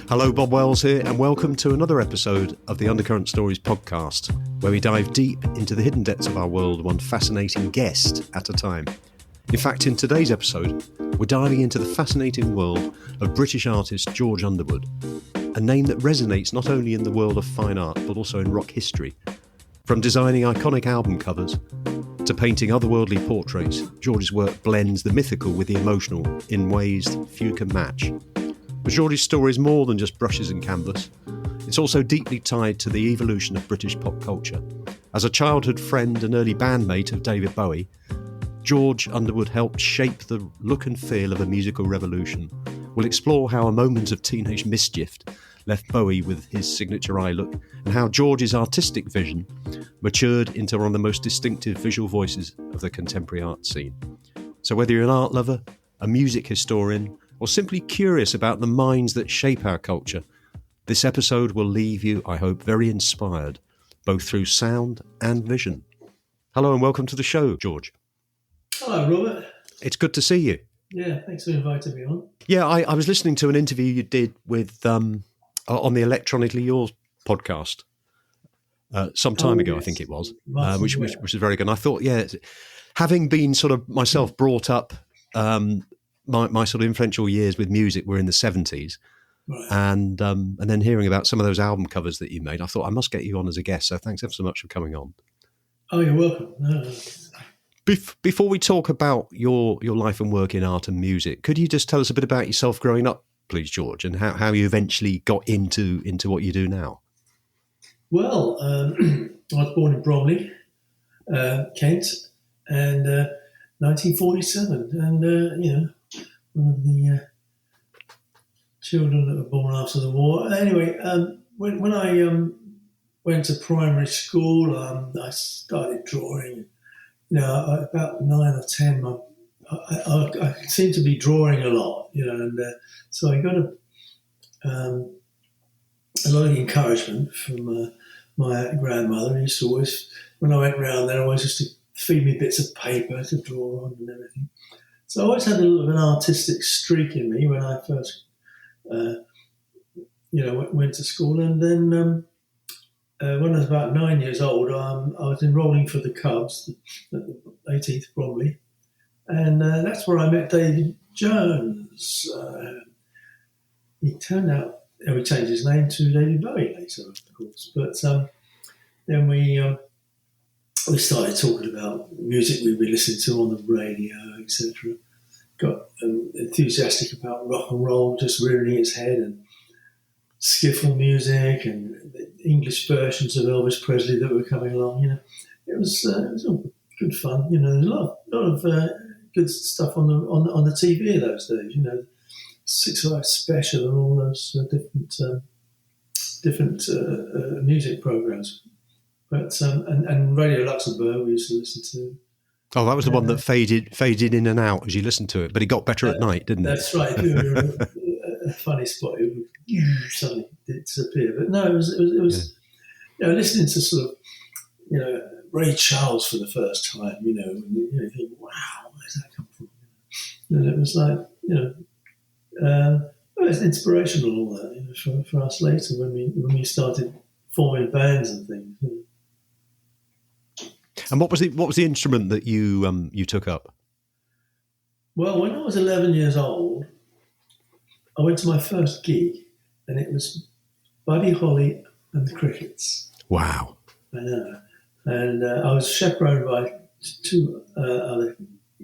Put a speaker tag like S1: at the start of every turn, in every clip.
S1: Hello, Bob Wells here, and welcome to another episode of the Undercurrent Stories podcast, where we dive deep into the hidden depths of our world, one fascinating guest at a time. In fact, in today's episode, we're diving into the fascinating world of British artist George Underwood, a name that resonates not only in the world of fine art, but also in rock history. From designing iconic album covers to painting otherworldly portraits, George's work blends the mythical with the emotional in ways few can match. But George's story is more than just brushes and canvas. It's also deeply tied to the evolution of British pop culture. As a childhood friend and early bandmate of David Bowie, George Underwood helped shape the look and feel of a musical revolution. We'll explore how a moment of teenage mischief left Bowie with his signature eye look, and how George's artistic vision matured into one of the most distinctive visual voices of the contemporary art scene. So whether you're an art lover, a music historian, or simply curious about the minds that shape our culture, this episode will leave you, I hope, very inspired, both through sound and vision. Hello and welcome to the show, George.
S2: Hello, Robert.
S1: It's good to see you.
S2: Yeah, thanks for inviting me on.
S1: Yeah, I was listening to an interview you did with on the Electronically Yours podcast some time ago, yes. I think it was, which was very good. And I thought, having been sort of myself brought up, my sort of influential years with music were in the 70s, right. And then hearing about some of those album covers that you made, I thought I must get you on as a guest. So thanks ever so much for coming on.
S2: Oh, you're welcome. No.
S1: Before we talk about your life and work in art and music, could you just tell us a bit about yourself growing up, please, George, and how you eventually got into what you do now?
S2: Well, I was born in Bromley, Kent, and 1947, and one of the children that were born after the war. Anyway, when I went to primary school, I started drawing. About 9 or 10, I seemed to be drawing a lot, and so I got a lot of encouragement from my grandmother. Who used to always, when I went round there, always used to feed me bits of paper to draw on and everything. So I always had a little of an artistic streak in me when I first, went to school. And then when I was about 9 years old, I was enrolling for the Cubs at the 18th Bromley. And that's where I met David Jones. He turned out, we changed his name to David Bowie later, of course. But then we started talking about music we'd be listening to on the radio, etc. Got enthusiastic about rock and roll, just rearing its head, and skiffle music and the English versions of Elvis Presley that were coming along. It was all good fun. There's a lot of good stuff on the TV those days. 6 Life Special and all those different music programs. But and Radio Luxembourg we used to listen to. Oh,
S1: that was the one that faded in and out as you listened to it, but it got better at night, didn't it?
S2: That's right. If you were a funny spot, it would suddenly disappear. But no, it was listening to sort of Ray Charles for the first time. When you think, wow, where's that come from? And it was like it's inspirational, all that for us later when we started forming bands and things.
S1: And what was the instrument that you took up?
S2: Well, when I was 11 years old, I went to my first gig, and it was Buddy Holly and the Crickets.
S1: Wow!
S2: I know, and I was chaperoned by 2 other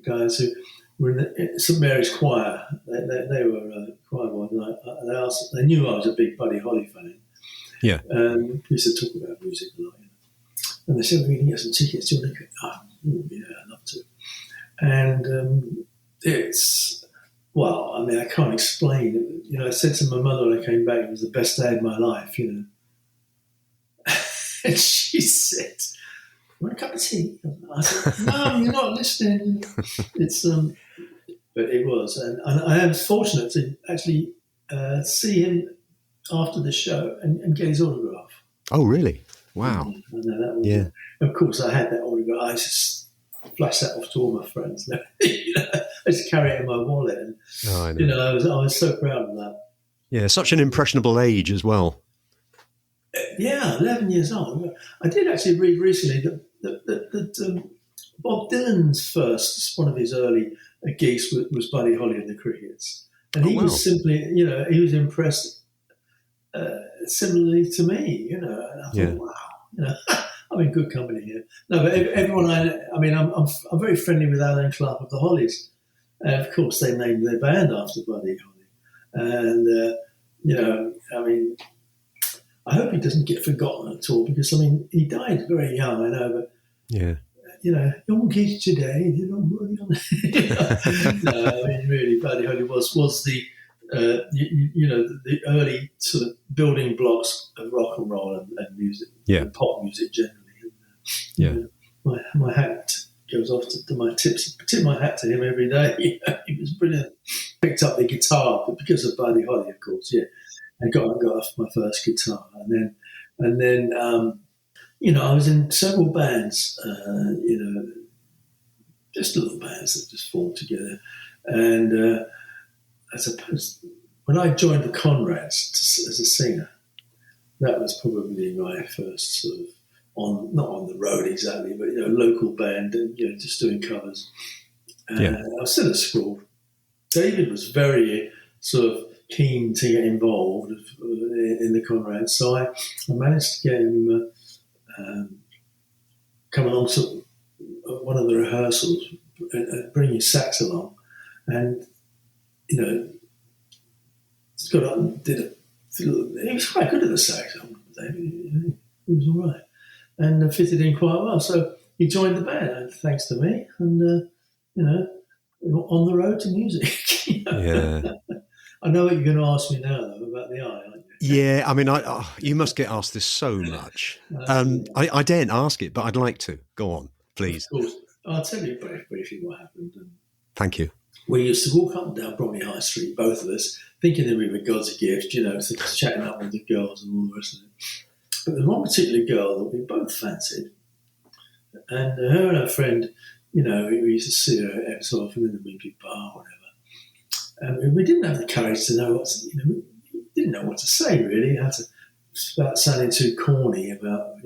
S2: guys who were in the St Mary's Choir. They were choir boys, and they knew I was a big Buddy Holly fan.
S1: Yeah,
S2: we used to talk about music a lot. And they said, we can get some tickets. Do you want to go? Yeah, I'd love to. And I can't explain it. I said to my mother when I came back, it was the best day of my life, And she said, you want a cup of tea? I said, no, you're not listening. It's but it was. And I was fortunate to actually see him after the show and get his autograph.
S1: Oh, really? Wow.
S2: Yeah. Of course, I had that autograph. I just flashed that off to all my friends. I just carry it in my wallet. And,
S1: I know.
S2: I was so proud of that.
S1: Yeah, such an impressionable age as well.
S2: Yeah, 11 years old. I did actually read recently that Bob Dylan's first, one of his early gigs was Buddy Holly and the Crickets. And
S1: Oh,
S2: he
S1: wow.
S2: was simply, he was impressed similarly to me, and I thought, wow, I'm in good company here. No, but everyone I'm very friendly with Alan Clark of the Hollies. Of course, they named their band after Buddy Holly. And, I hope he doesn't get forgotten at all because, he died very young, I know, but,
S1: yeah,
S2: young kids today, they don't really No, really, Buddy Holly was the, the early sort of building blocks of rock and roll and music, and pop music generally. And, my hat goes off to my tips. Tip my hat to him every day. He was brilliant. Picked up the guitar, but because of Buddy Holly, of course, I got off my first guitar, and then I was in several bands, just little bands that just formed together, and I suppose when I joined the Conrads as a singer, that was probably my first sort of not on the road exactly, but local band and just doing covers. I was still at school. David was very sort of keen to get involved in the Conrads, so I managed to get him come along to one of the rehearsals and bring his sax along, and got up and did it. He was quite good at the sax. David, he was all right and fitted in quite well. So he joined the band, thanks to me, and on the road to music.
S1: Yeah.
S2: I know what you're going to ask me now, though, about the eye, aren't you?
S1: Yeah, you must get asked this so much. I daren't ask it, but I'd like to. Go on, please.
S2: Of course. I'll tell you briefly what happened.
S1: Thank you.
S2: We used to walk up and down Bromley High Street, both of us, thinking that we were God's gift, so chatting up with the girls and all the rest of it. But there's one particular girl that we both fancied, and her and her friend, we used to see her every so often in the Wimpy Bar or whatever. And we didn't have the courage to know we didn't know what to say really. How to without sounding too corny about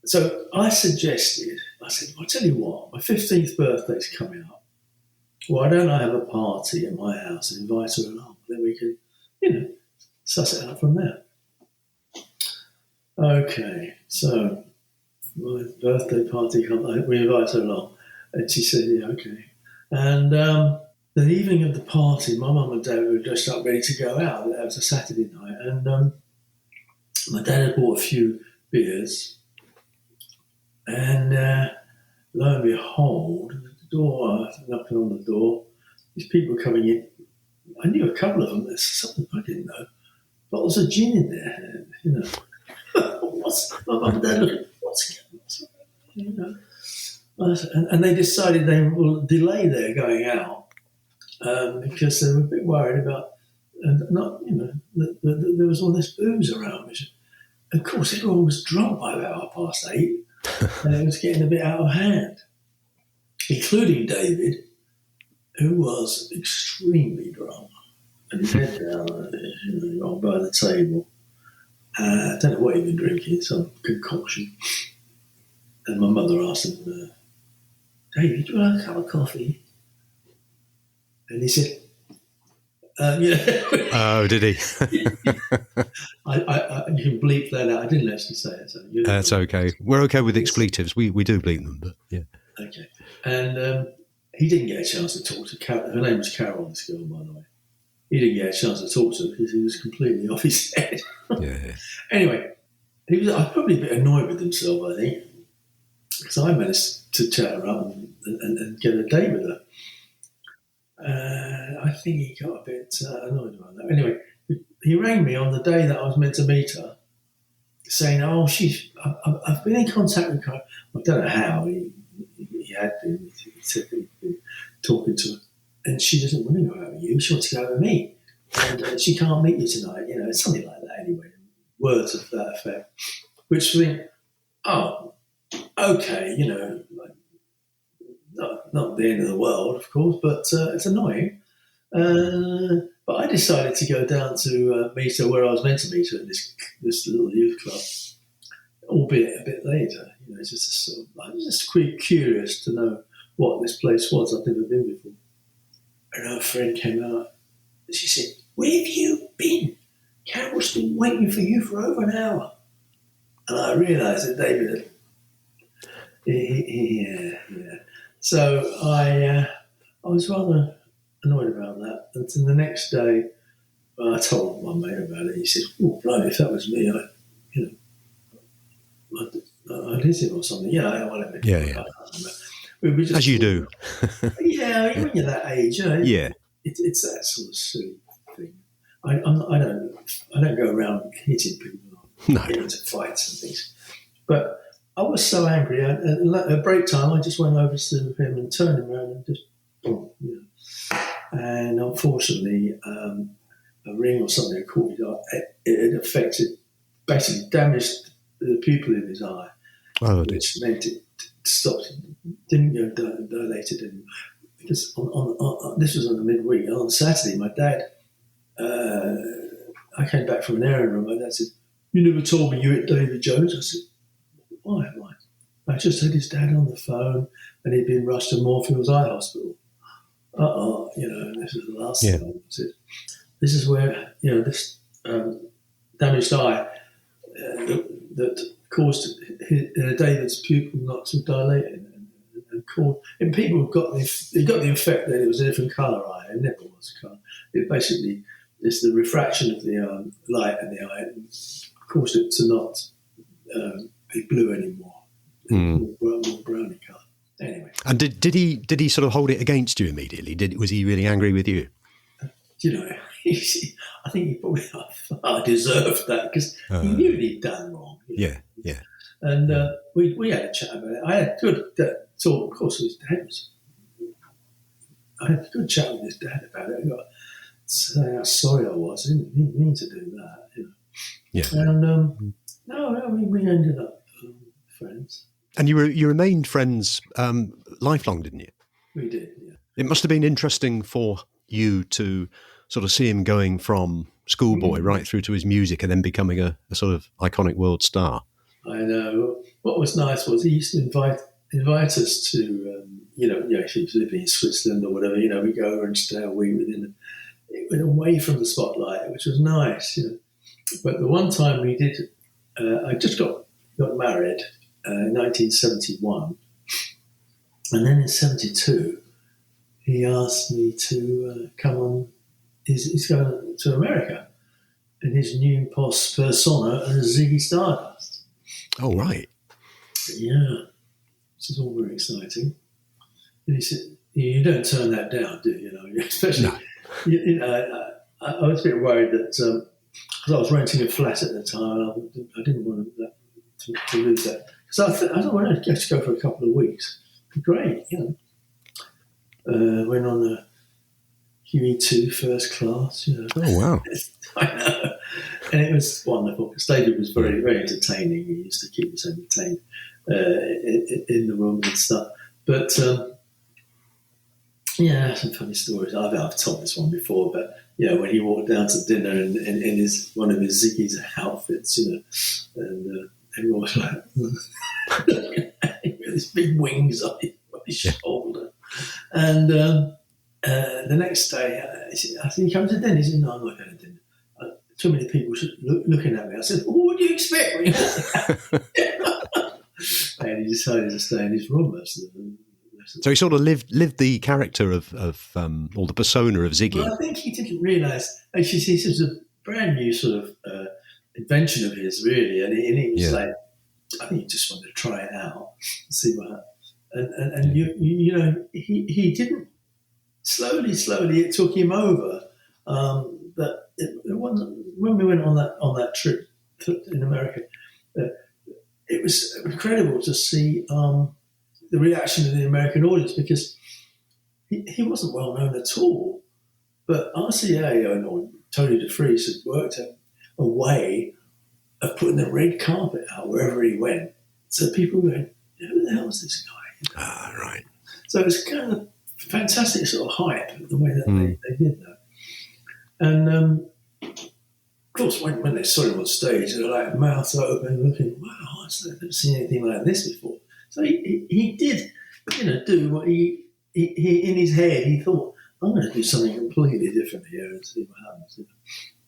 S2: So I suggested. I said, "I'll tell you what. My 15th birthday's coming up. Why don't I have a party at my house and invite her along? Then we can, suss it out from there." Okay, so my birthday party we invite her along, and she said, "Yeah, okay." And the evening of the party, my mum and dad were dressed up ready to go out. It was a Saturday night, and my dad had bought a few beers, and lo and behold, the door, knocking on the door, these people coming in. I knew a couple of them. There's something I didn't know. Bottles of gin in there, my mum and dad looking, what's going on? And they decided they will delay their going out because they were a bit worried about, there was all this booze around. Which, of course, everyone was drunk by about 8:30, and it was getting a bit out of hand, including David, who was extremely drunk, and his head down, on by the table. I don't know what he'd been drinking, some concoction. And my mother asked him, "David, do you want a cup of coffee?" And he said,
S1: Oh, did he?
S2: you can bleep that out. I didn't actually say it. So
S1: That's okay. We're okay with expletives. We do bleep them, but yeah.
S2: Okay. And he didn't get a chance to talk to Carol. Her name was Carol, this girl, by the way. He didn't get a chance to talk to her because he was completely off his head.
S1: Yeah.
S2: Anyway, he was probably a bit annoyed with himself, I think, because I managed to chat her up and get a date with her. I think he got a bit annoyed about that. Anyway, he rang me on the day that I was meant to meet her, saying, "Oh, I've been in contact with her." I don't know how he had been. He said he'd been talking to her, and she doesn't want to go out with you. She wants to go out with me, and she can't meet you tonight. Something like that. Anyway, words of that effect. Which I think, oh, okay, not the end of the world, of course, but it's annoying. But I decided to go down to meet her where I was meant to meet her at this little youth club, albeit a bit later. I was just quite curious to know what this place was. I'd never been before. And our friend came out and she said, "Where have you been? Carol's been waiting for you for over an hour." And I realised that David yeah. So I was rather annoyed about that. And the next day, I told my mate about it. He said, "Oh, bloody, if that was me, I'd hit him or something."
S1: Yeah.
S2: We were just
S1: As you do.
S2: Yeah, when you're that age,
S1: Yeah.
S2: It's that sort of silly thing. I don't go around hitting people,
S1: No.
S2: getting into fights and things. But I was so angry. At break time, I just went over to him and turned him around and just boom, And unfortunately, a ring or something had caught his eye. It affected, basically damaged the pupil in his eye, which meant it stopped, didn't go dilated anymore. Because this was on the midweek. On Saturday, my dad, I came back from an errand and my dad said, "You never told me you hit David Jones." I said, "Why?" I just had his dad on the phone and he'd been rushed to Moorfields Eye Hospital. This is the last thing I said. This is where, this damaged eye that caused David's pupil not to dilate and people got the effect that it was a different colour eye. It never was a colour. It basically is the refraction of the light in the eye caused it to not be blue anymore. More browny colour. Anyway.
S1: And did he sort of hold it against you immediately? Was he really angry with you?
S2: I think he probably deserved that because he knew he'd done wrong.
S1: Yeah.
S2: And we had a chat about it. I had a good talk, of course, with his dad. I had a good chat with his dad about it. I got to say how sorry I was. I didn't mean to do that.
S1: Yeah.
S2: And we ended up friends.
S1: And you remained friends lifelong, didn't you?
S2: We did, yeah.
S1: It must have been interesting for you to sort of see him going from schoolboy right through to his music and then becoming a sort of iconic world star.
S2: I know. What was nice was he used to invite us to, if he was living in Switzerland or whatever, we go over and stay a week with him. It went away from the spotlight, which was nice. But the one time we did, I just got married in 1971, and then in 72, he asked me to come on. He's going to America in his new persona as Ziggy Stardust.
S1: Oh, right.
S2: Yeah, which is all very exciting. And he said, "You don't turn that down, do you? Especially,
S1: no.
S2: I was a bit worried that because I was renting a flat at the time, I didn't want to lose that. So I thought, well, I'd just go for a couple of weeks. It'd be great, Went on the QE2 first class,
S1: Oh, wow.
S2: I know. And it was wonderful because David was very, very entertaining. He used to keep us entertained in the room and stuff. But, some funny stories. I've told this one before, but, when he walked down to dinner in one of his Ziggy's outfits, and everyone was like, with his big wings on his shoulder. And the next day, I said, "You come to dinner?" He said, "No, I'm not going to dinner. Too many people looking at me." I said, "Well, what do you expect?" And he decided to stay in his room.
S1: So he sort of lived the character of or the persona of Ziggy.
S2: Well, I think he didn't realise. Actually, this was a brand new sort of invention of his, really, and he was like, I think he just wanted to try it out and see what happened. And he didn't. Slowly, it took him over. But it wasn't when we went on that trip in America. It was incredible to see the reaction of the American audience because he wasn't well known at all. But RCA or Tony DeFries had worked a way of putting the red carpet out wherever he went. So people were going, "Who the hell is this guy?"
S1: Ah, right.
S2: So it was kind of fantastic sort of hype, the way that they did that. And of course, when they saw him on stage, they were like mouth open, looking, wow, I've never seen anything like this before. So he did, do what he in his head, he thought, I'm going to do something completely different here and see what happens.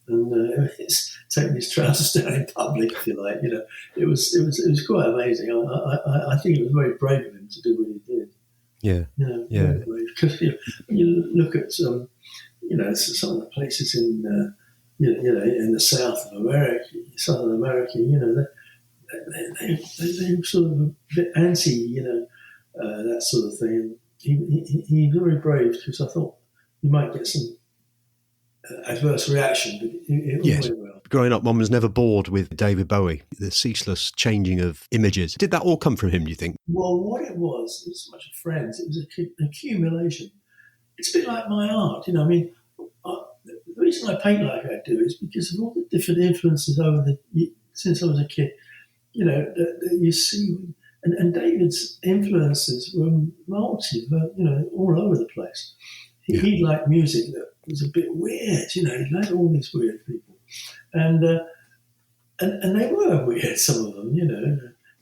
S2: And it's taking his trousers down in public, if you like. It was quite amazing. I think it was very brave of him to do what he did.
S1: Yeah,
S2: Because when you look at some of the places in in the South of America, Southern America, they were sort of a bit anti, that sort of thing. He's very brave, because I thought you might get some adverse reaction, but it
S1: yes.
S2: went well.
S1: Growing up, one was never bored with David Bowie, the ceaseless changing of images. Did that all come from him, do you think?
S2: Well, what it was so much of friends. It was an accumulation. It's a bit like my art, the reason I paint like I do is because of all the different influences since I was a kid. That you see, and David's influences were all over the place. He liked music that was a bit weird, he liked all these weird people, and they were weird, some of them,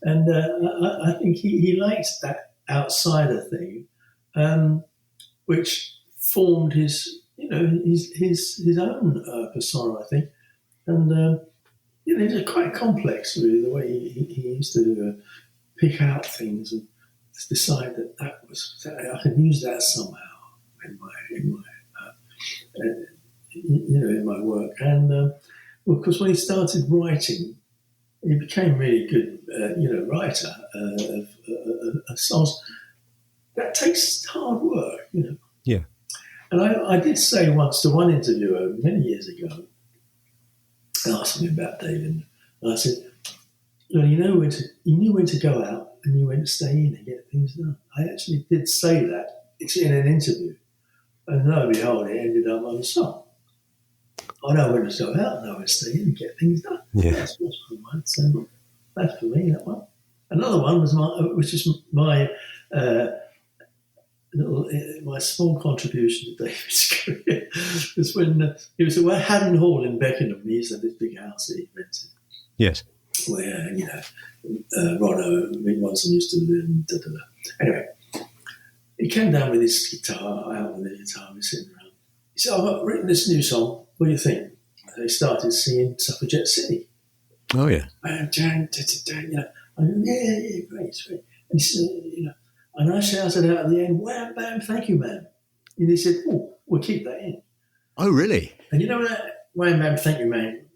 S2: and I think he liked that outsider thing, which formed his own persona, I think, and it was quite complex, really, the way he used to pick out things and decide that I can use that somehow in my work. And of course, when he started writing, he became a really good writer of songs. That takes hard work,
S1: Yeah.
S2: And I did say once to one interviewer many years ago, asked me about David, and I said, you knew when to go out and you when to stay in and get things done. I actually did say that. It's in an interview. And lo and behold, it ended up on a song. I know when to go out, I know when to stay in and get things done.
S1: Yeah.
S2: That's what's for mine. So that's for me, that one. Another one was my my small contribution to David's career was when he was at Haddon Hall in Beckenham. He used to have this big house that he rented.
S1: Yes.
S2: Where, Ronno and Mick Ronson used to live. And da-da-da. Anyway, he came down with his guitar, out with the guitar, we're sitting around. He said, I've written this new song. What do you think? And he started singing Suffragette City.
S1: Oh, yeah.
S2: I went, yeah, great. And he said, and I shouted out at the end, wham, bam, thank you, man. And he said, oh, we'll keep that in.
S1: Oh, really?
S2: And you know where that wham, bam, thank you, man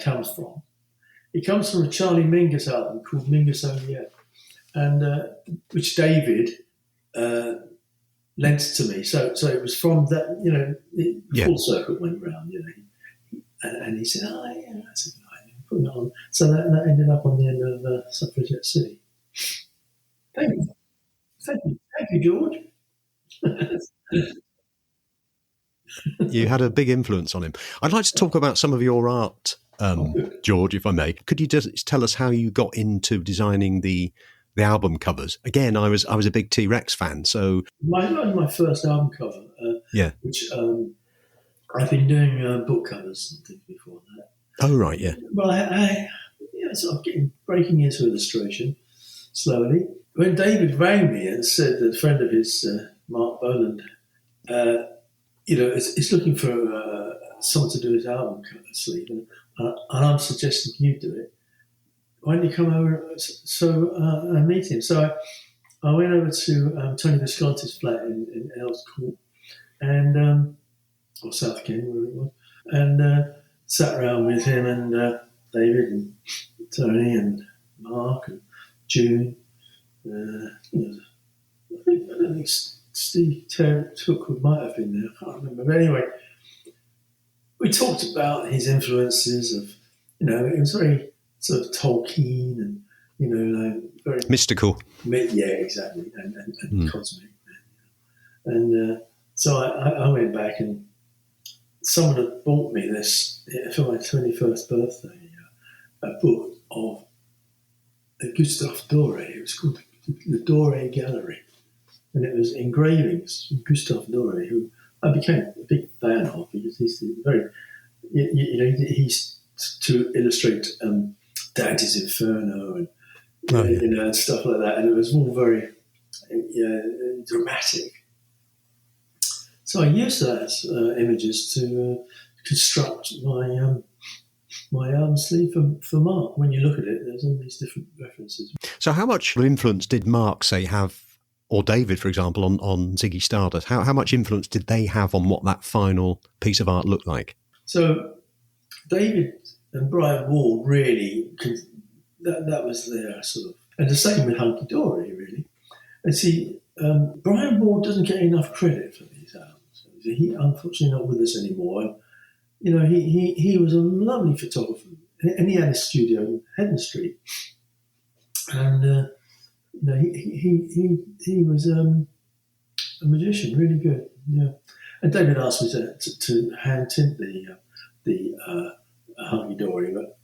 S2: comes from? It comes from a Charlie Mingus album called Mingus Only Yet, and which David lent to me. So it was from that, full circle went round, and he said, oh, yeah, that's a good idea. Put it on. So that ended up on the end of Suffragette City. Thank you, George.
S1: You had a big influence on him. I'd like to talk about some of your art, George, if I may. Could you just tell us how you got into designing the album covers? Again, I was a big T-Rex fan, so
S2: my first album cover, which I've been doing book covers and things before that.
S1: Oh, right, yeah.
S2: Well, I sort of breaking into illustration slowly. When David rang me and said that a friend of his, Mark Bolan, is looking for someone to do his album cover sleeve, and I'm suggesting you do it. Why don't you come over? So I meet him. So I went over to Tony Visconti's flat in Earls Court, and or South King, wherever it was, and sat around with him and David and Tony and Mark and June. I think Steve Tookwood might have been there. I can't remember. But anyway, we talked about his influences of, it was very sort of Tolkien and, very
S1: mystical.
S2: Yeah, exactly, and cosmic. And so I went back, and someone had bought me this for my 21st birthday, a book of Gustave Doré. It was called the Doré Gallery, and it was engravings from Gustave Doré, who I became a big fan of, because he's very, he's to illustrate Dante's Inferno and and stuff like that, and it was all very dramatic. So I used those images to construct my album sleeve for Mark. When you look at it, there's all these different references.
S1: So how much influence did Mark, say, have, or David, for example, on Ziggy Stardust? How much influence did they have on what that final piece of art looked like?
S2: So David and Brian Ward really, that was their sort of, and the same with Hunky Dory, really. And see, Brian Ward doesn't get enough credit for these albums. He unfortunately not with us anymore. And, he was a lovely photographer, and he had a studio in Hedden Street. And he was a magician, really good. Yeah. And David asked me to hand tint the Hunky Dory, but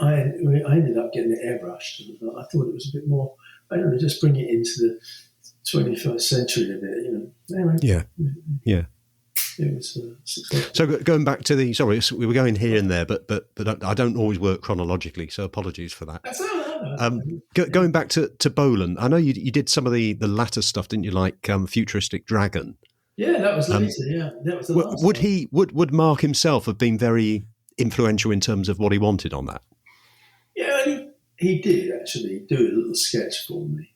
S2: I ended up getting it airbrushed. And I thought it was a bit more, I don't know, just bring it into the 21st century a bit, Anyway.
S1: Yeah.
S2: It was successful.
S1: So going back to we were going here and there, but I don't always work chronologically, so apologies for that.
S2: That's all right.
S1: Going back to Bolan, I know you did some of the latter stuff, didn't you? Like Futuristic Dragon.
S2: Yeah, that was later. Yeah, that was the last
S1: would
S2: one.
S1: Would Mark himself have been very influential in terms of what he wanted on that?
S2: Yeah, he did actually do a little sketch for me.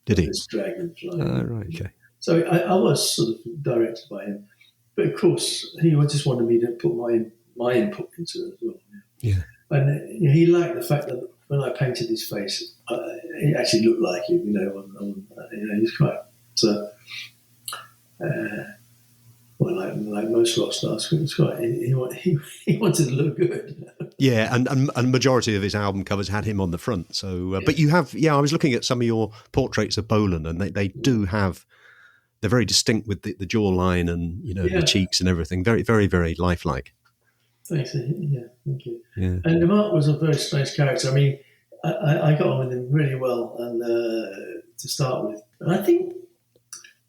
S1: Did he?
S2: This dragonfly.
S1: Right. Okay.
S2: So I was sort of directed by him, but of course he just wanted me to put my input into it as well.
S1: Yeah.
S2: And he liked the fact that when I painted his face, it actually looked like him. He's quite. Like most rock stars, he wanted to look good.
S1: Yeah, and majority of his album covers had him on the front. So, but you have, I was looking at some of your portraits of Bolan, and they do have, they're very distinct with the jawline and the cheeks and everything. Very, very, very lifelike.
S2: Thanks. Yeah, thank you.
S1: Yeah.
S2: And Mark was a very strange character. I mean, I got on with him really well, and to start with, and I think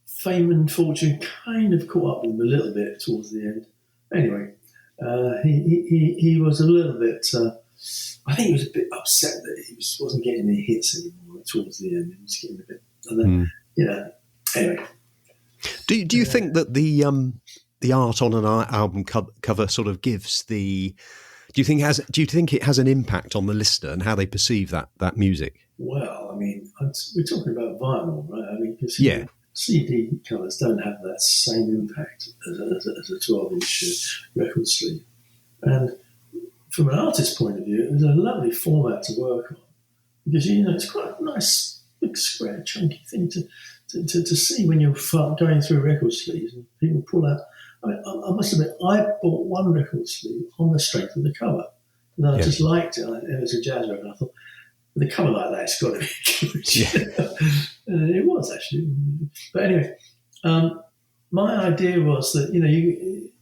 S2: fame and fortune kind of caught up with him a little bit towards the end. Anyway, he was a little bit. I think he was a bit upset that he wasn't getting any hits anymore towards the end. He was getting a bit, and then Anyway,
S1: do you think that the art on an album cover sort of gives the? Do you think it has an impact on the listener and how they perceive that music?
S2: Well, I mean, we're talking about vinyl, right? I mean, because CD covers don't have that same impact as a 12-inch record sleeve. And from an artist's point of view, it was a lovely format to work on, because it's quite a nice, big, square, chunky thing to see when you're going through record sleeves and people pull out. I mean, I must admit, I bought one record sleeve on the strength of the cover, and I just liked it. It was a jazz record. I thought, with a cover like that, it's got to be good. Yeah. And it was actually. But anyway, my idea was that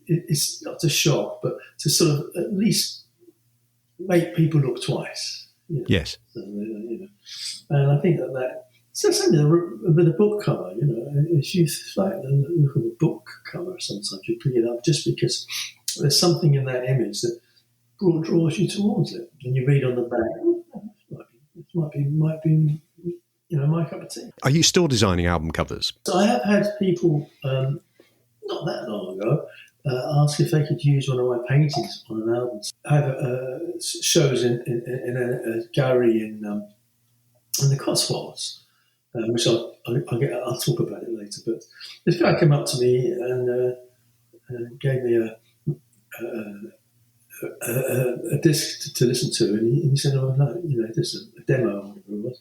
S2: it's not to shock, but to sort of at least make people look twice.
S1: Yes.
S2: And I think that so same with the book cover. If you like look at the book cover, sometimes you pick it up just because there's something in that image that draws you towards it, and you read on the back. It might be my cup of tea. Are
S1: you still designing album covers?
S2: So I have had people not that long ago ask if they could use one of my paintings on an album. I have shows in a gallery in the Cotswolds, which I'll talk about it later. But this guy came up to me and gave me a disc to listen to, and he said, "Oh no, this is a demo or whatever it was."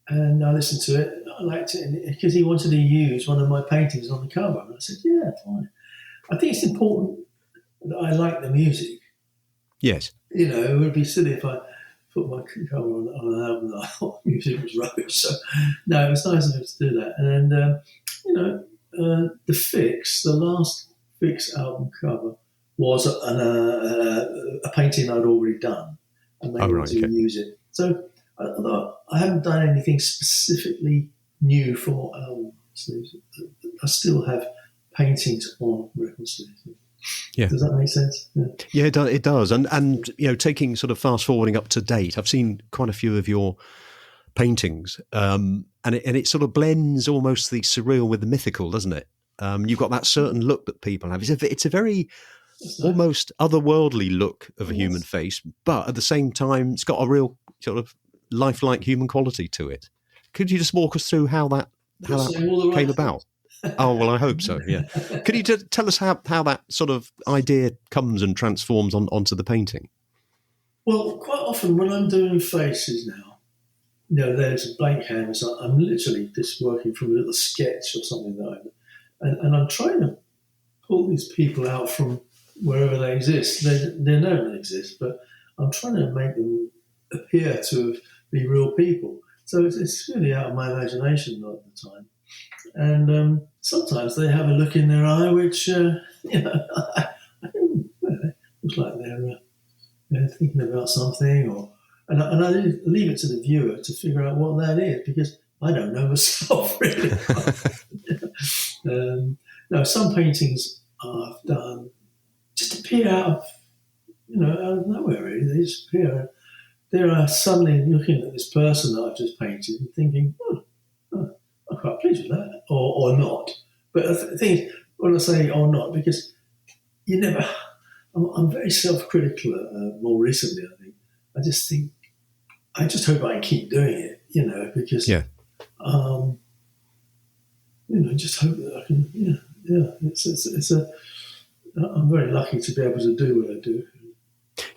S2: And I listened to it. I liked it because he wanted to use one of my paintings on the cover. And I said, "Yeah, fine." I think it's important that I like the music.
S1: Yes.
S2: It would be silly if I put my cover on an album that I thought the music was rubbish. So, no, it was nice of him to do that. And the last Fix album cover was a painting I'd already done, and they wanted to use it. So I haven't done anything specifically new for album sleeves. I still have paintings on record sleeves.
S1: Yeah.
S2: Does that make sense? Yeah.
S1: Yeah, it does. And taking sort of fast forwarding up to date, I've seen quite a few of your paintings, and it sort of blends almost the surreal with the mythical, doesn't it? You've got that certain look that people have. It's a very almost otherworldly look of a human face, but at the same time, it's got a real sort of lifelike human quality to it. Could you just walk us through how that came about? Oh, well, I hope so, yeah. Could you tell us how that sort of idea comes and transforms onto the painting?
S2: Well, quite often when I'm doing faces now, there's a blank canvas. I'm literally just working from a little sketch or something and I'm trying to pull these people out from wherever they exist. They don't exist, but I'm trying to make them appear to be real people. So it's really out of my imagination a lot of the time. And sometimes they have a look in their eye which, I think, looks like they're thinking about something, and I leave it to the viewer to figure out what that is, because I don't know myself really. Now, some paintings I've done just appear out of nowhere. Really, they just appear. There are suddenly looking at this person that I've just painted and thinking, I'm quite pleased with that, or not. But the thing is, when I say or not, because you never. I'm very self-critical more recently, I think. I just hope I can keep doing it, because, just hope that I can, I'm very lucky to be able to do what I do.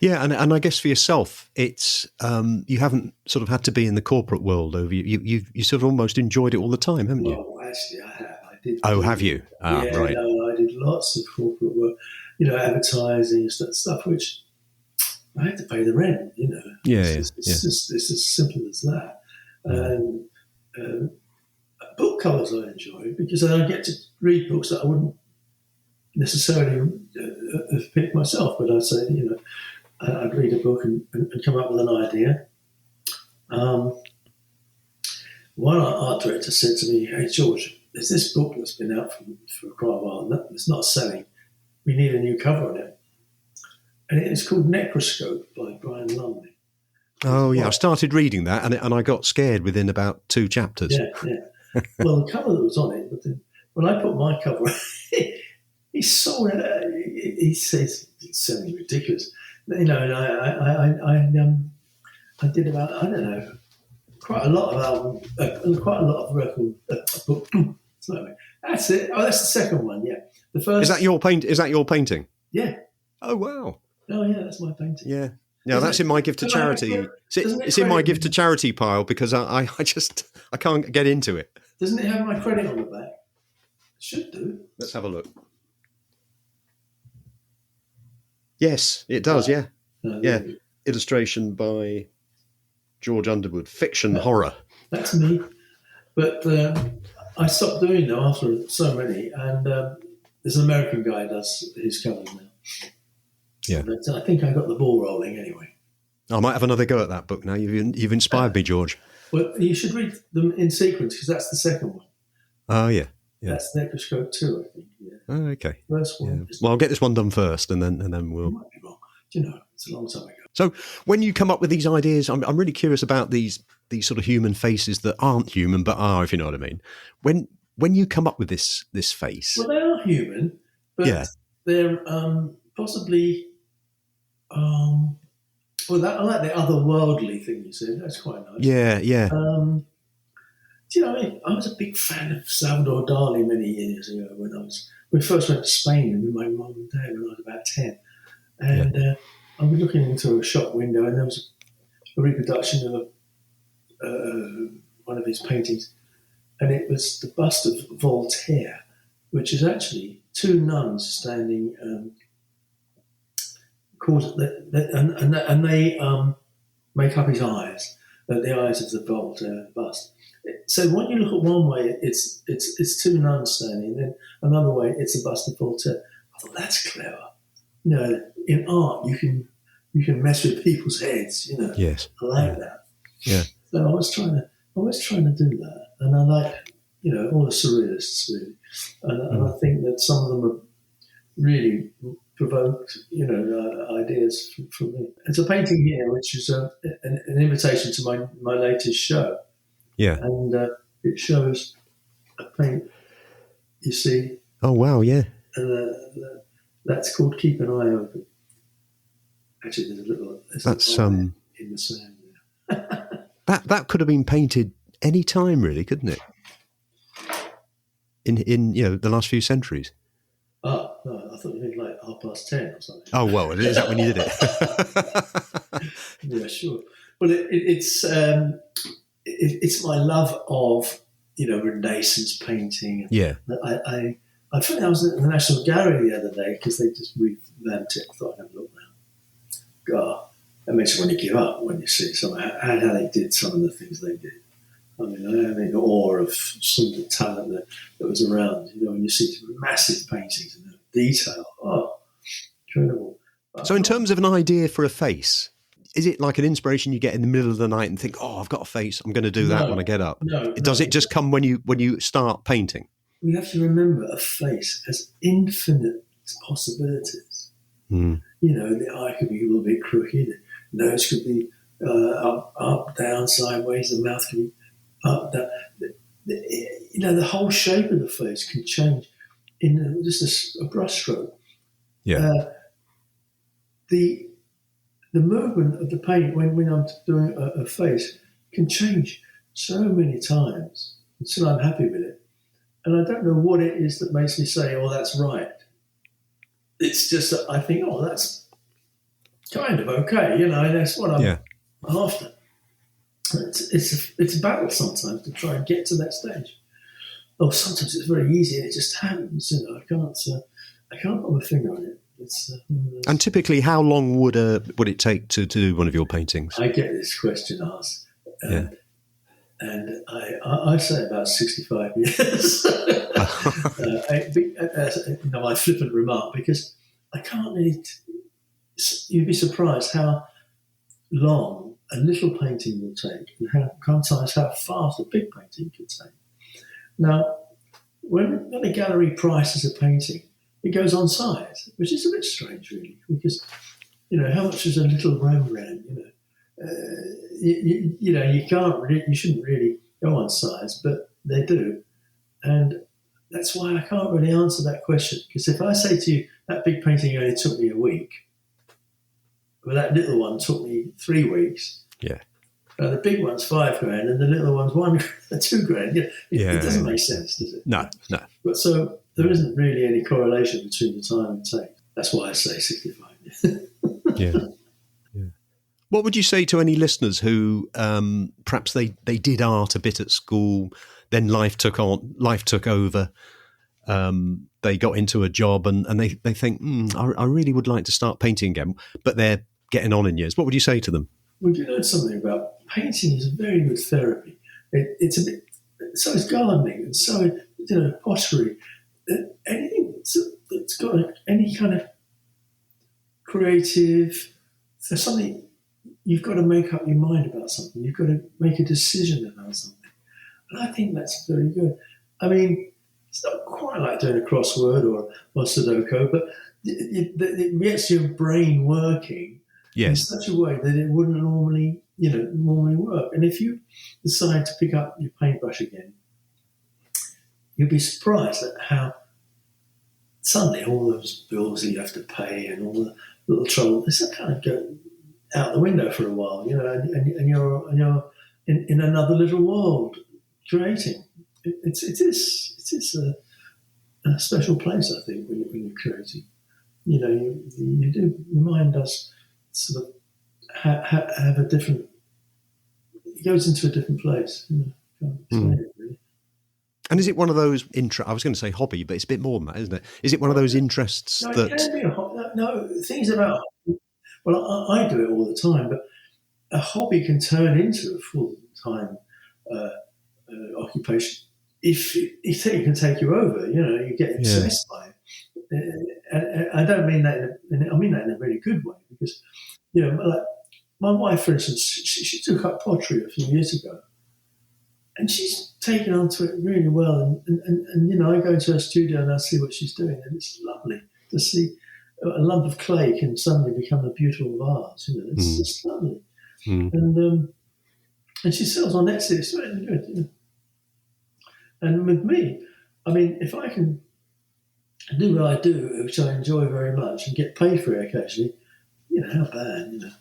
S1: Yeah, and I guess for yourself, it's you haven't sort of had to be in the corporate world over you sort of almost enjoyed it all the time, haven't you?
S2: Well, actually, I have. I did.
S1: Oh, have you? Right.
S2: I did lots of corporate work, advertising, stuff which I had to pay the rent, It's as simple as that. And book covers I enjoy, because I get to read books that I wouldn't necessarily have picked myself, but I'd say, I'd read a book and come up with an idea. One art director said to me, "Hey, George, there's this book that's been out for quite a while, and it's not selling. We need a new cover on it." And it's called Necroscope by Brian Lumley.
S1: Oh, yeah, I started reading that, and I got scared within about 2 chapters.
S2: Yeah. Well, the cover that was on it, but then when I put my cover on, he sold it. He says it's selling ridiculous. And I did about, I don't know, quite a lot of record book. That's it. Oh, that's the second one. Yeah, the first.
S1: Is that your painting?
S2: Yeah.
S1: Oh, wow.
S2: Oh, yeah, that's my painting.
S1: Yeah. No, that's in my gift to charity. It's in my gift to charity pile, because I can't get into it.
S2: Doesn't it have my credit on the back? It should do.
S1: Let's have a look. Yes, it does. Yeah. Illustration by George Underwood. Fiction horror.
S2: That's me. But I stopped doing them after so many, and there's an American guy who does his covers now.
S1: Yeah.
S2: But I think I got the ball rolling anyway.
S1: I might have another go at that book now. You've inspired me, George.
S2: Well, you should read them in sequence, because that's the second one.
S1: Oh, yeah.
S2: That's Necroscope 2, I think. Yeah.
S1: Oh, okay.
S2: First one.
S1: Yeah. Well, I'll get this one done first, and then we'll.
S2: You might be wrong. It's a long time ago.
S1: So, when you come up with these ideas, I'm really curious about these sort of human faces that aren't human but are, if you know what I mean. When you come up with this face,
S2: well, they are human, but they're possibly. I like the otherworldly thing you said. That's quite nice.
S1: Yeah.
S2: Do you know what I mean? I was a big fan of Salvador Dali many years ago when we first went to Spain with my mum and dad when I was about 10. And I was looking into a shop window, and there was a reproduction of one of his paintings. And it was the bust of Voltaire, which is actually 2 nuns standing, and they make up his eyes, the eyes of the Voltaire bust. So when you look at one way, it's 2 nuns standing, and then another way, it's a bust of Voltaire. I thought, that's clever. In art, you can mess with people's heads.
S1: Yes.
S2: I like that.
S1: Yeah.
S2: So I was trying to do that, and I like all the surrealists really, and I think that some of them have really provoked ideas from me. It's a painting here which is an invitation to my latest show, and it shows a paint. You see?
S1: Oh wow! Yeah,
S2: that's called Keep an Eye Open. Actually, there's an eye in the sand there.
S1: that could have been painted any time, really, couldn't it? In the last few centuries.
S2: Oh, no, I thought you meant like 10:30 or something.
S1: Oh well, is that when you did it?
S2: Yeah, sure. Well, it's my love of Renaissance painting.
S1: Yeah.
S2: I think I was at the National Gallery the other day because they just revamped it. I thought I'd have a look now. God, that makes you want to give up when you see how they did some of the things they did. I mean, I'm in awe of some of the talent that was around. When you see massive paintings and the detail, incredible.
S1: So, in terms of an idea for a face, is it like an inspiration you get in the middle of the night and think, "Oh, I've got a face. I'm going to do that when I get up"?
S2: No.
S1: Does it just come when you start painting?
S2: We have to remember a face has infinite possibilities.
S1: Mm.
S2: The eye could be a little bit crooked, the nose could be up, down, sideways, the mouth could be up, down. The whole shape of the face can change in just a brushstroke.
S1: Yeah.
S2: The movement of the paint when I'm doing a face can change so many times until I'm happy with it. And I don't know what it is that makes me say, "Oh, that's right." It's just that I think, "Oh, that's kind of okay," that's what I'm after. It's a battle sometimes to try and get to that stage. Oh, sometimes it's very easy and it just happens. I can't put my finger on it.
S1: And typically, how long would it take to do one of your paintings?
S2: I get this question asked, and I say about 65 years. My flippant remark, because I can't really. You'd be surprised how long a little painting will take, and sometimes how fast a big painting can take. Now, when a gallery prices a painting, it goes on size, which is a bit strange, really, because how much is a little Rembrandt? You can't really, you shouldn't really go on size, but they do, and that's why I can't really answer that question. Because if I say to you that big painting only took me a week, well, that little one took me 3 weeks.
S1: Yeah.
S2: The big one's $5,000 and the little one's $2,000. It doesn't make sense, does it?
S1: No.
S2: But so there isn't really any correlation between the time it takes. That's why I say 65.
S1: Yeah. What would you say to any listeners who perhaps they did art a bit at school, then life took over, they got into a job and they think, I really would like to start painting again, but they're getting on in years. What would you say to them?
S2: Well, you know something about painting is a very good therapy. It's a bit, so is gardening, and so pottery. Anything that's got any kind of creative, there's something. You've got to make up your mind about something. You've got to make a decision about something. And I think that's very good. I mean, it's not quite like doing a crossword or Sudoku, but it gets your brain working in such a way that it wouldn't normally work. And if you decide to pick up your paintbrush again, you'll be surprised at how suddenly all those bills that you have to pay and all the little trouble, they kind of go out the window for a while, and you're in another little world creating. It is a special place, I think, when you're creating. Your mind does sort of have a different. It goes into a different place. Can't explain it, really.
S1: And is it one of those I was going to say hobby, but it's a bit more than that, isn't it? Is it one of those interests
S2: No,
S1: that?
S2: It can be a hobby. No, things about. Well, I do it all the time, but a hobby can turn into a full-time occupation if it can take you over. You get obsessed by it. And I don't mean that. I mean that in a really good way, because like my wife, for instance, she took up pottery a few years ago, and she's taken onto it really well. And I go into her studio and I see what she's doing, and it's lovely to see a lump of clay can suddenly become a beautiful vase. It's just lovely. And she sells on Etsy. It's really good. And with me, I mean, if I can do what I do, which I enjoy very much, and get paid for it occasionally, how bad,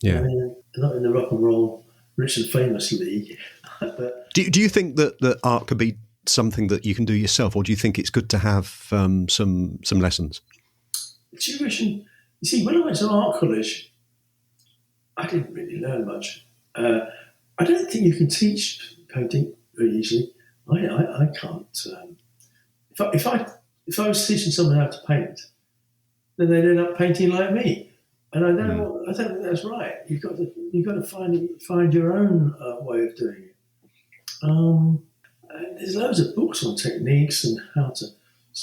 S1: Yeah.
S2: I mean, not in the rock and roll rich and famous league. But
S1: do you think that art could be something that you can do yourself, or do you think it's good to have some lessons?
S2: Tuition. You see, when I went to art college, I didn't really learn much. I don't think you can teach painting very easily. I can't. If I was teaching someone how to paint, then they'd end up painting like me, and I don't think that's right. You've got to find your own way of doing it. There's loads of books on techniques and how to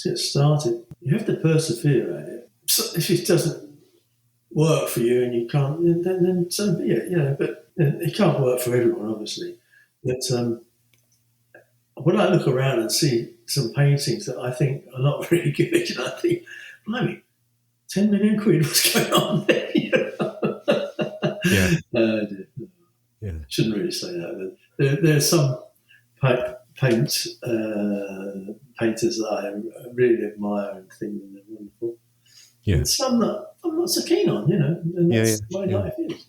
S2: get started. You have to persevere at it. So if it doesn't work for you and you can't, then so be it. But it can't work for everyone, obviously. But when I look around and see some paintings that I think are not really good, I think, blimey, 10 million quid, what's going on there?
S1: Yeah.
S2: Shouldn't really say that. But there's some painters that I really admire and think they're wonderful.
S1: Yeah.
S2: And some that I'm not so keen on, and that's my life is.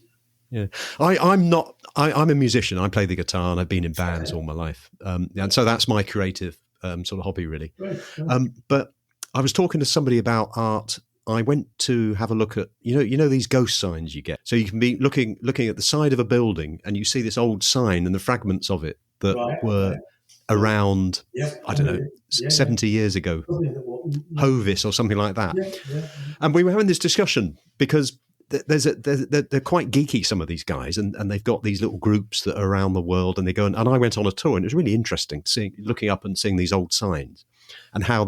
S1: Yeah, I'm a musician. I play the guitar, and I've been in bands all my life, and so that's my creative sort of hobby, really.
S2: Right.
S1: But I was talking to somebody about art. I went to have a look at these ghost signs you get. So you can be looking at the side of a building, and you see this old sign and the fragments of it that were around. I don't know, 70 years ago, Hovis or something like that. And we were having this discussion because they're quite geeky, some of these guys, and they've got these little groups that are around the world, and they go and I went on a tour, and it was really interesting looking up and seeing these old signs and how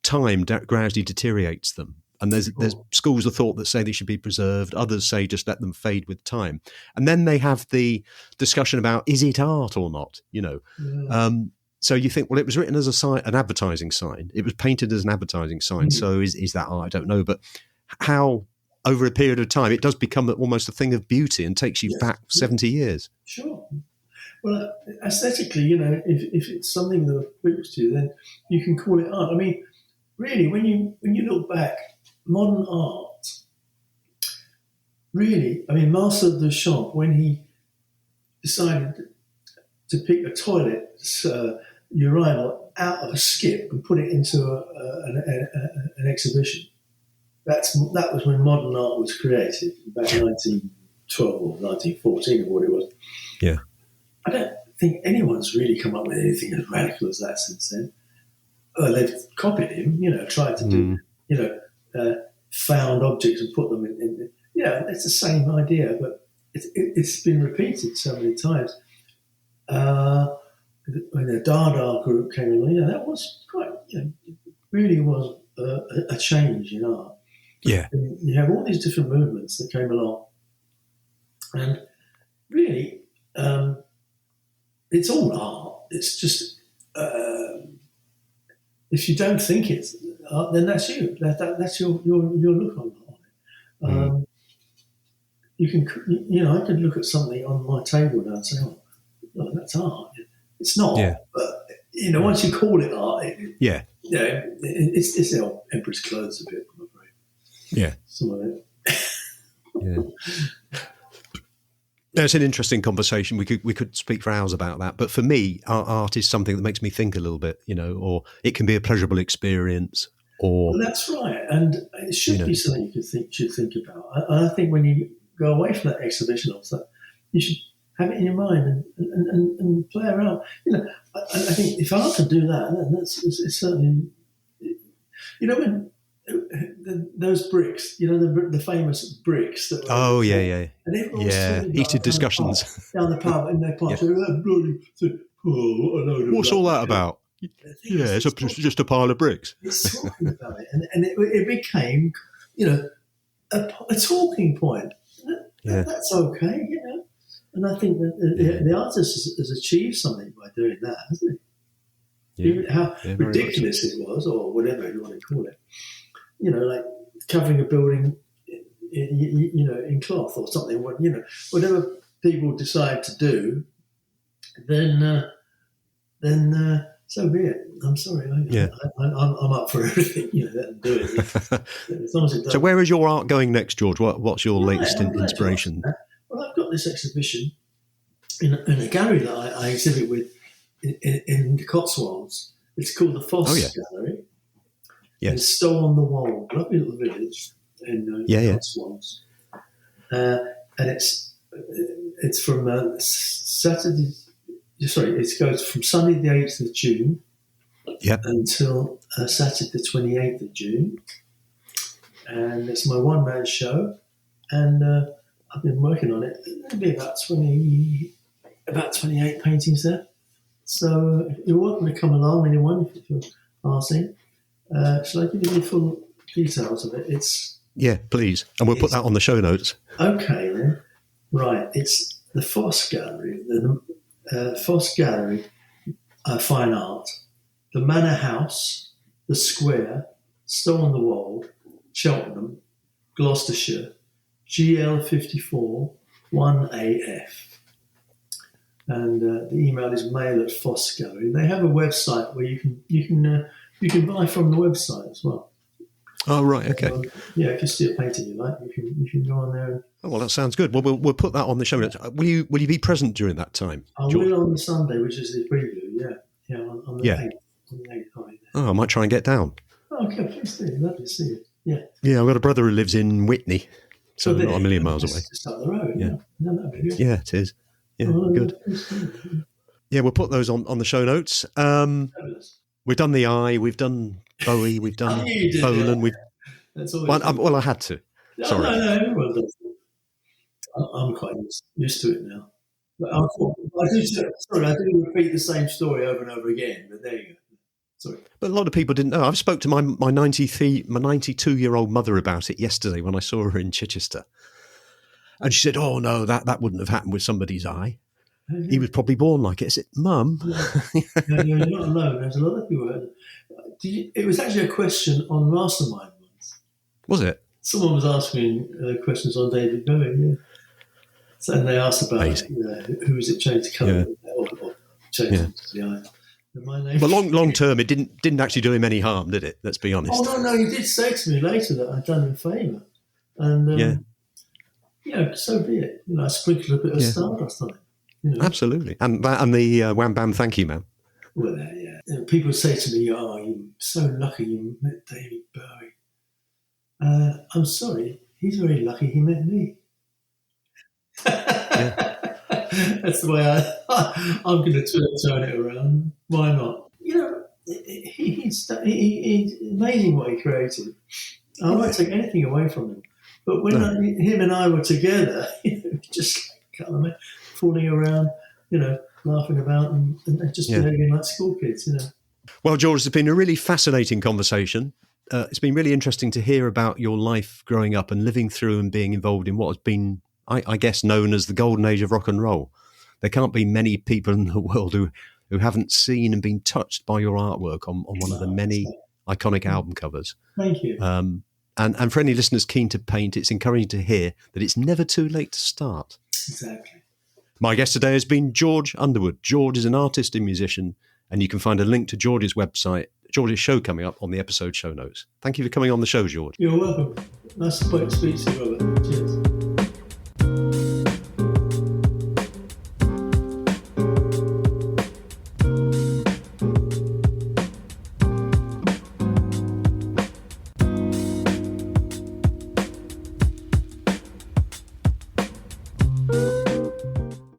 S1: time gradually deteriorates them. And there's schools of thought that say they should be preserved. Others say just let them fade with time. And then they have the discussion about, is it art or not? So you think, well, it was written as an advertising sign. It was painted as an advertising sign. So is that art? I don't know. But how, over a period of time, it does become almost a thing of beauty and takes you back 70 years.
S2: Sure. Well, aesthetically, if it's something that appeals to you, then you can call it art. I mean, really, when you look back, modern art, really, I mean, Marcel Duchamp, when he decided to pick a toilet urinal out of a skip and put it into an exhibition, that was when modern art was created, back in 1912 or 1914 or what it was.
S1: Yeah.
S2: I don't think anyone's really come up with anything as radical as that since then. They've copied him, tried to do, found objects and put them in. It's the same idea, but it's been repeated so many times. When the Dada group came along, that was quite, really was a change in art.
S1: Yeah.
S2: And you have all these different movements that came along, and really, it's all art. It's just if you don't think it's art, then that's you. That's your look on it. You can, I could look at something on my table and I'd say, "Oh, well, that's art." It's not, but once you call it art, it's the Emperor's clothes a bit, I'm afraid.
S1: Yeah,
S2: some of it.
S1: Yeah. It's an interesting conversation. We could speak for hours about that. But for me, art is something that makes me think a little bit, or it can be a pleasurable experience. Well,
S2: that's right, and it should be something you should think about. I think when you go away from that exhibition or something, you should have it in your mind and play around. I think if art can do that, then it's certainly. When those bricks, the famous bricks that were and everyone was
S1: heated discussions
S2: down the pub in their pubs.
S1: What's all that about? It's just a pile of bricks.
S2: It's talking about it, and it became, a talking point. That's okay, And I think that the artist has achieved something by doing that, hasn't he?
S1: Yeah.
S2: Even how ridiculous it was, or whatever you want to call it. You know, like covering a building, in cloth or something. Whatever people decide to do, then so be it. I'm sorry. I'm up for everything. Let them do it. As long as it does.
S1: So where is your art going next, George? What's your latest inspiration?
S2: Well, I've got this exhibition in a gallery that I exhibit with in the Cotswolds. It's called the Foss Gallery.
S1: Yes.
S2: It's Stow on the Wold, lovely little village in the Cotswolds. And it's from Saturday. Sorry, it goes from Sunday the 8th of June until Saturday the 28th of June. And it's my one-man show. And I've been working on it. There'll be about 28 paintings there. So you're welcome to come along, anyone, if you're passing. Shall I give you the full details of it?
S1: Please. And we'll put that on the show notes.
S2: Okay, then. Right. It's the Foss Gallery. The Foss Gallery, Fine Art. The Manor House, the Square, Stow on the Wold, Cheltenham, Gloucestershire, GL 54 1AF. And the email is mail@Foss Gallery. They have a website where you can buy from the website as well.
S1: Oh right, okay.
S2: If you see a painting you like, you can go on there.
S1: Oh, well, that sounds good. Well, we'll put that on the show notes. Will you be present during that time?
S2: I will on the Sunday, which is the preview. On the 8th. On the 8th.
S1: Oh, I might try and get down.
S2: Oh, okay, please do. Lovely to see you. Yeah.
S1: Yeah, I've got a brother who lives in Whitney, so not a million miles away.
S2: Just up the road.
S1: Yeah.
S2: That'd be good.
S1: Yeah, it is. Yeah, good. Yeah, we'll put those on the show notes. We've done the Eye, we've done Bowie, we've done Bolan. I had to. Sorry.
S2: No, everyone does it. I'm quite used to it now. But I do repeat the same story over and over again, but there you go. Sorry.
S1: But a lot of people didn't know. I've spoke to my 92-year-old mother about it yesterday when I saw her in Chichester. And she said, "Oh, no, that wouldn't have happened with somebody's eye. He was probably born like it." I said, "Mum."
S2: You're not alone. There's a lot of people. It was actually a question on Mastermind once.
S1: Was it?
S2: Someone was asking questions on David Bowie, So, and they asked about who was it changed the colour or changed the eye. My name.
S1: But long term, it didn't actually do him any harm, did it? Let's be honest.
S2: Oh no, he did say to me later that I'd done him a favour, and so be it. I sprinkled a bit of stardust on it.
S1: Absolutely, and the Wham Bam Thank You Man.
S2: Well, people say to me, "Oh, you're so lucky you met David Bowie." I'm sorry, he's very lucky he met me. That's the way I'm going to turn it around. Why not? He's amazing what he created. I won't take anything away from him. But when him and I were together, just kind of fooling around, laughing about and just behaving like school kids,
S1: Well, George, it's been a really fascinating conversation. It's been really interesting to hear about your life growing up and living through and being involved in what has been, I guess, known as the golden age of rock and roll. There can't be many people in the world who haven't seen and been touched by your artwork on one of the many iconic album covers.
S2: Thank you.
S1: And for any listeners keen to paint, it's encouraging to hear that it's never too late to start.
S2: Exactly.
S1: My guest today has been George Underwood. George is an artist and musician, and you can find a link to George's website, George's show coming up on the episode show notes. Thank you for coming on the show, George.
S2: You're welcome. Nice to speak to you, Robert. Cheers.